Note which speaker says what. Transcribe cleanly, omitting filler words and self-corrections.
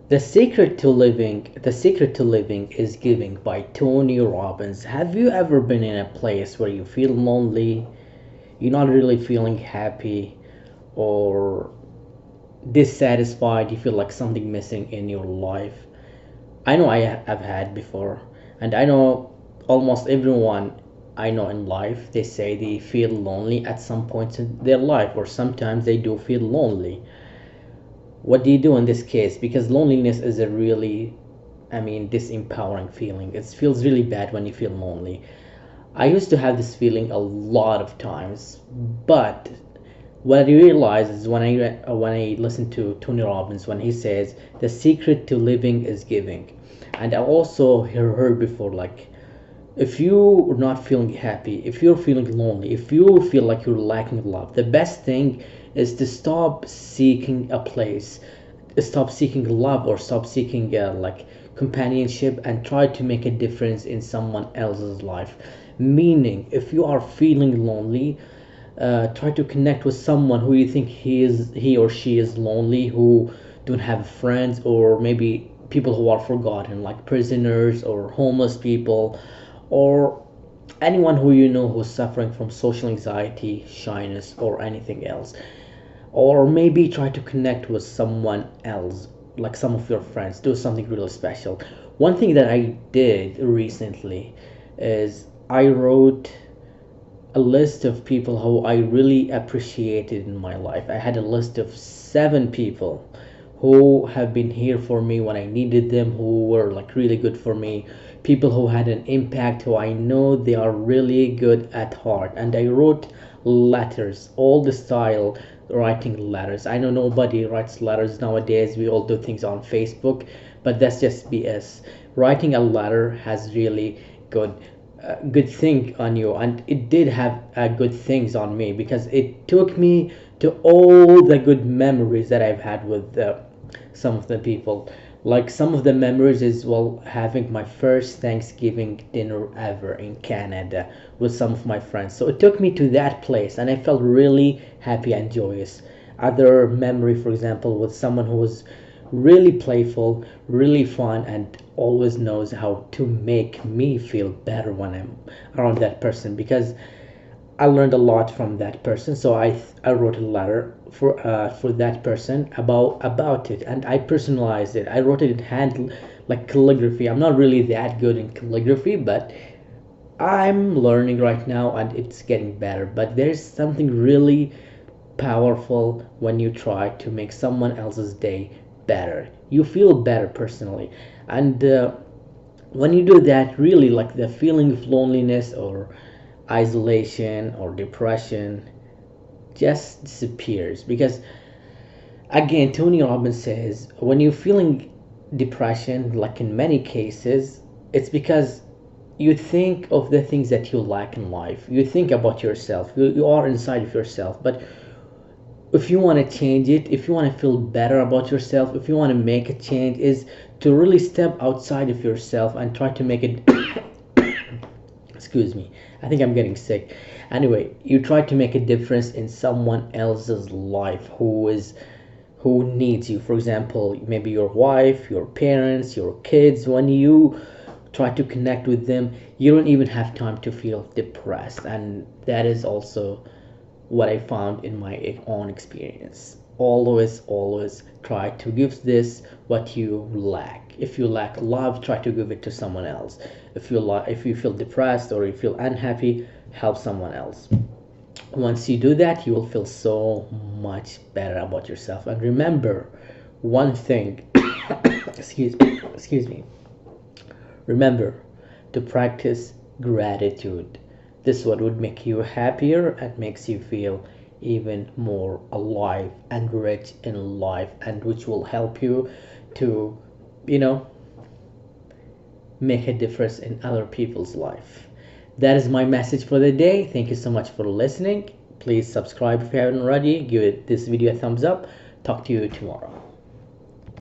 Speaker 1: The secret to living is giving by Tony Robbins. Have you ever been in a place where you feel lonely, you're not really feeling happy, or dissatisfied, you feel like something missing in your life? I know have had before, and I know almost everyone I know in life, they say they feel lonely at some point in their life, or sometimes they do feel lonely. What do you do in this case? Because loneliness is a really, disempowering feeling. It feels really bad when you feel lonely. I used to have this feeling a lot of times, but what I realized is when I listen to Tony Robbins, when he says the secret to living is giving. And I also heard before, like, if you're not feeling happy, if you're feeling lonely, if you feel like you're lacking love, the best thing is to stop seeking a place, stop seeking love, or stop seeking like companionship, and try to make a difference in someone else's life. Meaning, if you are feeling lonely, try to connect with someone who you think he or she is lonely, who don't have friends, or maybe people who are forgotten, like prisoners or homeless people, or anyone who you know who's suffering from social anxiety, shyness, or anything else. Or maybe try to connect with someone else, like some of your friends. Do something really special. One thing that I did recently is I wrote a list of people who I really appreciated in my life. I had a list of 7 people who have been here for me when I needed them, who were like really good for me, people who had an impact, who I know they are really good at heart. And I wrote letters, all the style writing letters. I know nobody writes letters nowadays, we all do things on Facebook, but that's just BS. Writing a letter has really good good thing on you, and it did have good things on me, because it took me to all the good memories that I've had with some of the people. Like, some of the memories is, well, having my first Thanksgiving dinner ever in Canada with some of my friends. So it took me to that place, and I felt really happy and joyous. Other memory, for example, with someone who was really playful, really fun, and always knows how to make me feel better when I'm around that person, because I learned a lot from that person. So I wrote a letter for that person about it, and I personalized it. I wrote it in hand, like calligraphy. I'm not really that good in calligraphy, but I'm learning right now, and it's getting better. But there's something really powerful when you try to make someone else's day better. You feel better personally, and when you do that, really, like, the feeling of loneliness or isolation or depression just disappears. Because, again, Tony Robbins says when you're feeling depression, like in many cases, it's because you think of the things that you lack in life. You think about yourself. You are inside of yourself. But if you want to change it, if you want to feel better about yourself, if you want to make a change, is to really step outside of yourself and try to make it excuse me, I think I'm getting sick. Anyway, you try to make a difference in someone else's life who needs you. For example, maybe your wife, your parents, your kids. When you try to connect with them, you don't even have time to feel depressed. And that is also what I found in my own experience. Always try to give this what you lack. If you lack love, try to give it to someone else. If you feel depressed or you feel unhappy, help someone else. Once you do that, you will feel so much better about yourself. And remember one thing, excuse me. Remember to practice gratitude. This one would make you happier and makes you feel even more alive and rich in life, and which will help you to, you know, make a difference in other people's life. That is my message for the day. Thank you so much for listening. Please subscribe if you haven't already. Give this video a thumbs up. Talk to you tomorrow.